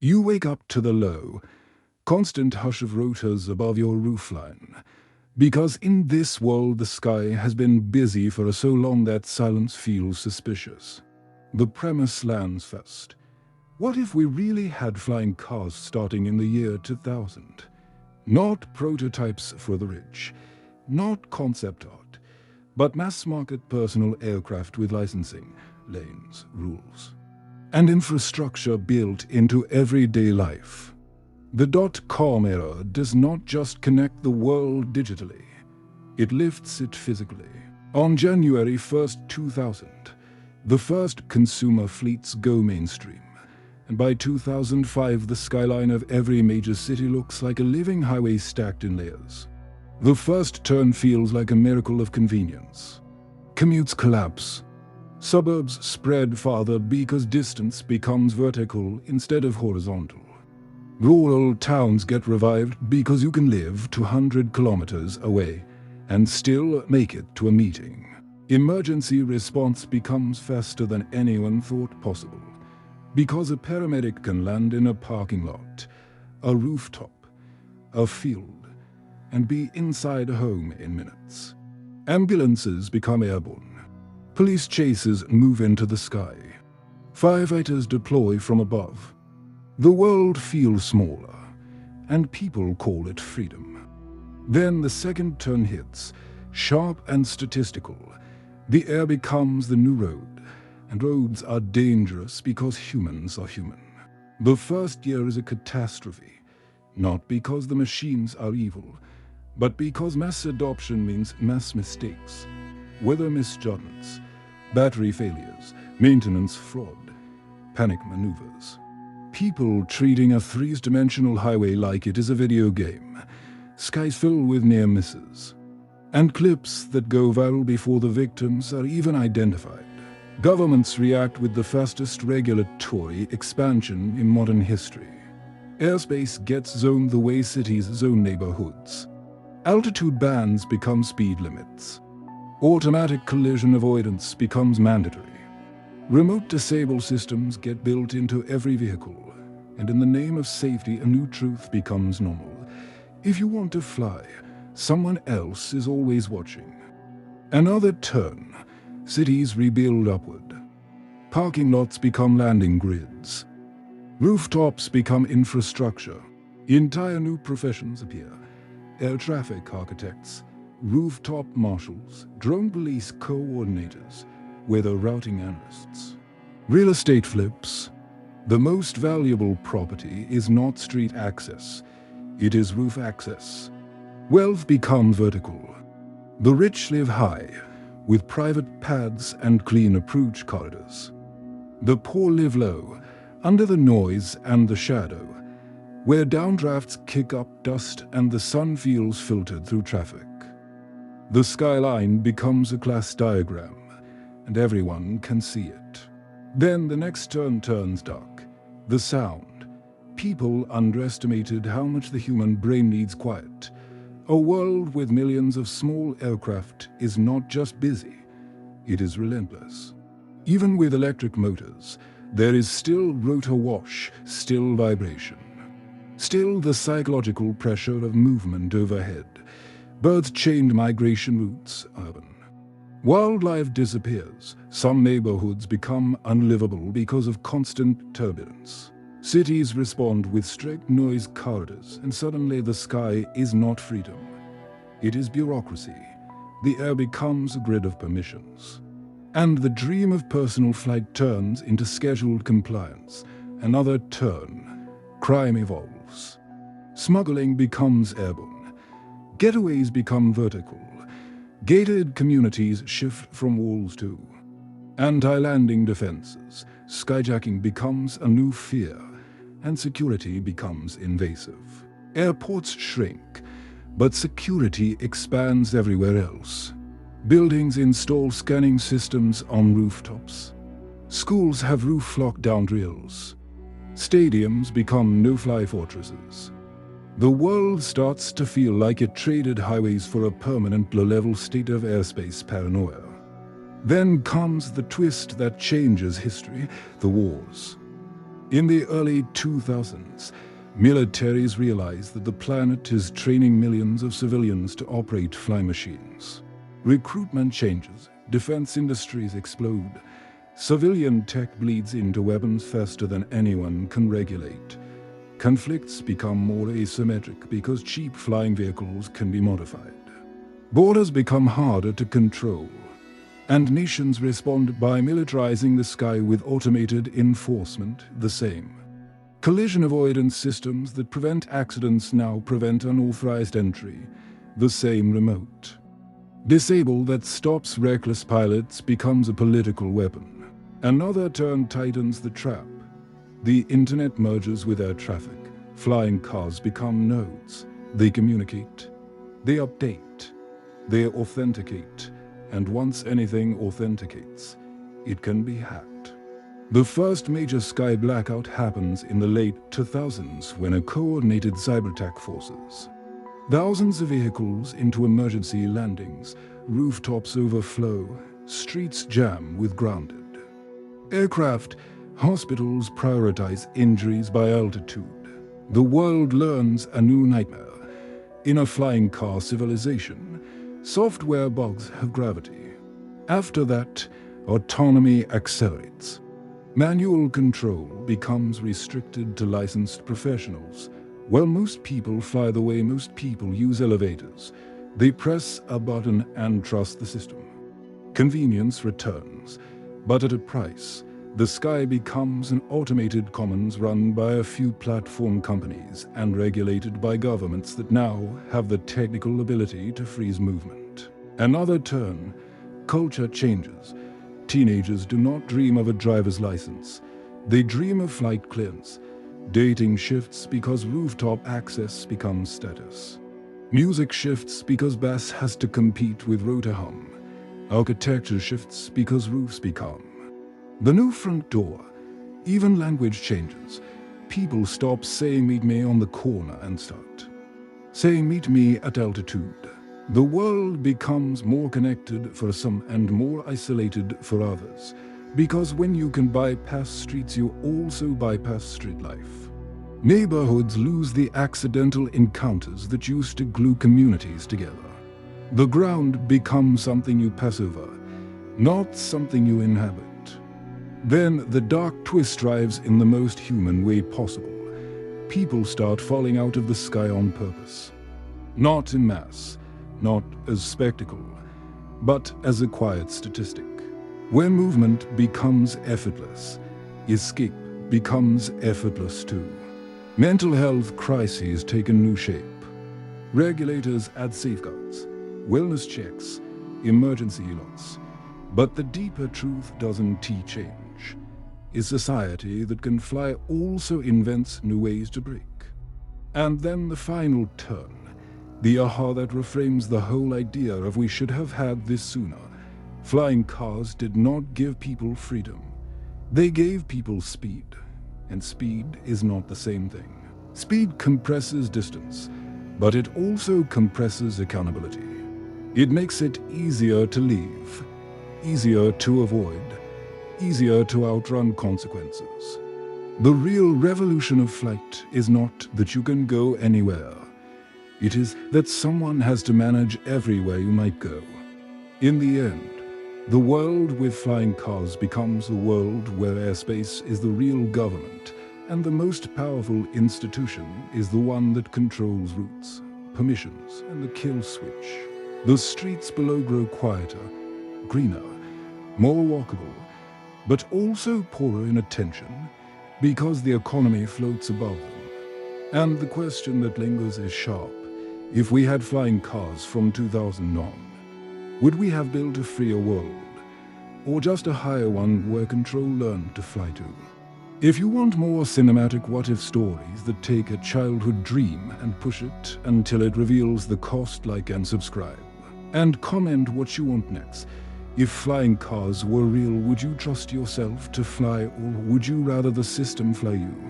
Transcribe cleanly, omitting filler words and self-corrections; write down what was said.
You wake up to the low, constant hush of rotors above your roofline, because in this world the sky has been busy for so long that silence feels suspicious. The premise lands first. What if we really had flying cars starting in the year 2000? Not prototypes for the rich, not concept art, but mass-market personal aircraft with licensing, lanes, rules, and infrastructure built into everyday life. The dot-com era does not just connect the world digitally, it lifts it physically. On January 1st, 2000, the first consumer fleets go mainstream, and by 2005 the skyline of every major city looks like a living highway stacked in layers. The first turn feels like a miracle of convenience. Commutes collapse. Suburbs spread farther because distance becomes vertical instead of horizontal. Rural towns get revived because you can live 200 kilometers away and still make it to a meeting. Emergency response becomes faster than anyone thought possible, because a paramedic can land in a parking lot, a rooftop, a field, and be inside a home in minutes. Ambulances become airborne. Police chases move into the sky. Firefighters deploy from above. The world feels smaller, and people call it freedom. Then the second turn hits, sharp and statistical. The air becomes the new road, and roads are dangerous because humans are human. The first year is a catastrophe, not because the machines are evil, but because mass adoption means mass mistakes, weather misjudgments, battery failures, maintenance fraud, panic maneuvers. People treating a three-dimensional highway like it is a video game, skies filled with near misses, and clips that go viral before the victims are even identified. Governments react with the fastest regulatory expansion in modern history. Airspace gets zoned the way cities zone neighborhoods. Altitude bands become speed limits. Automatic collision avoidance becomes mandatory. Remote disable systems get built into every vehicle, and in the name of safety, a new truth becomes normal. If you want to fly, someone else is always watching. Another turn. Cities rebuild upward. Parking lots become landing grids. Rooftops become infrastructure. Entire new professions appear. Air traffic architects, rooftop marshals, drone police coordinators, weather routing analysts. Real estate flips. The most valuable property is not street access, it is roof access. Wealth becomes vertical. The rich live high, with private pads and clean approach corridors. The poor live low, under the noise and the shadow, where downdrafts kick up dust and the sun feels filtered through traffic. The skyline becomes a class diagram, and everyone can see it. Then the next turn turns dark. The sound. People underestimated how much the human brain needs quiet. A world with millions of small aircraft is not just busy, it is relentless. Even with electric motors, there is still rotor wash, still vibration. Still the psychological pressure of movement overhead. Birds change migration routes, urban. Wildlife disappears. Some neighborhoods become unlivable because of constant turbulence. Cities respond with strict noise corridors, and suddenly the sky is not freedom. It is bureaucracy. The air becomes a grid of permissions. And the dream of personal flight turns into scheduled compliance. Another turn. Crime evolves. Smuggling becomes airborne. Getaways become vertical. Gated communities shift from walls too. Anti-landing defenses. Skyjacking becomes a new fear, and security becomes invasive. Airports shrink, but security expands everywhere else. Buildings install scanning systems on rooftops. Schools have roof lockdown drills. Stadiums become no-fly fortresses. The world starts to feel like it traded highways for a permanent low-level state of airspace paranoia. Then comes the twist that changes history, the wars. In the early 2000s, militaries realized that the planet is training millions of civilians to operate flying machines. Recruitment changes, defense industries explode. Civilian tech bleeds into weapons faster than anyone can regulate. Conflicts become more asymmetric because cheap flying vehicles can be modified. Borders become harder to control, and nations respond by militarizing the sky with automated enforcement the same. Collision avoidance systems that prevent accidents now prevent unauthorized entry, the same remote. Disable that stops reckless pilots becomes a political weapon. Another turn tightens the trap. The internet merges with air traffic. Flying cars become nodes. They communicate. They update. They authenticate. And once anything authenticates, it can be hacked. The first major sky blackout happens in the late 2000s when a coordinated cyberattack forces thousands of vehicles into emergency landings, rooftops overflow, streets jam with grounded aircraft, hospitals prioritize injuries by altitude. The world learns a new nightmare. In a flying car civilization, software bugs have gravity. After that, autonomy accelerates. Manual control becomes restricted to licensed professionals. While most people fly the way most people use elevators, they press a button and trust the system. Convenience returns, but at a price. The sky becomes an automated commons run by a few platform companies and regulated by governments that now have the technical ability to freeze movement. Another turn, culture changes. Teenagers do not dream of a driver's license. They dream of flight clearance. Dating shifts because rooftop access becomes status. Music shifts because bass has to compete with rotor hum. Architecture shifts because roofs become the new front door. Even language changes. People stop saying meet me on the corner and start saying meet me at altitude. The world becomes more connected for some and more isolated for others, because when you can bypass streets, you also bypass street life. Neighborhoods lose the accidental encounters that used to glue communities together. The ground becomes something you pass over, not something you inhabit. Then the dark twist drives in the most human way possible. People start falling out of the sky on purpose. Not in mass, not as spectacle, but as a quiet statistic. When movement becomes effortless, escape becomes effortless too. Mental health crises take a new shape. Regulators add safeguards, wellness checks, emergency alerts. But the deeper truth doesn't change. A society that can fly also invents new ways to break. And then the final turn, the aha that reframes the whole idea of we should have had this sooner. Flying cars did not give people freedom. They gave people speed. And speed is not the same thing. Speed compresses distance, but it also compresses accountability. It makes it easier to leave, easier to avoid, easier to outrun consequences. The real revolution of flight is not that you can go anywhere. It is that someone has to manage everywhere you might go. In the end, the world with flying cars becomes a world where airspace is the real government, and the most powerful institution is the one that controls routes, permissions, and the kill switch. The streets below grow quieter, greener, more walkable, but also poorer in attention, because the economy floats above them. And the question that lingers is sharp. If we had flying cars from 2000 on, would we have built a freer world? Or just a higher one where control learned to fly to? If you want more cinematic what-if stories that take a childhood dream and push it until it reveals the cost, like and subscribe. And comment what you want next. If flying cars were real, would you trust yourself to fly, or would you rather the system fly you?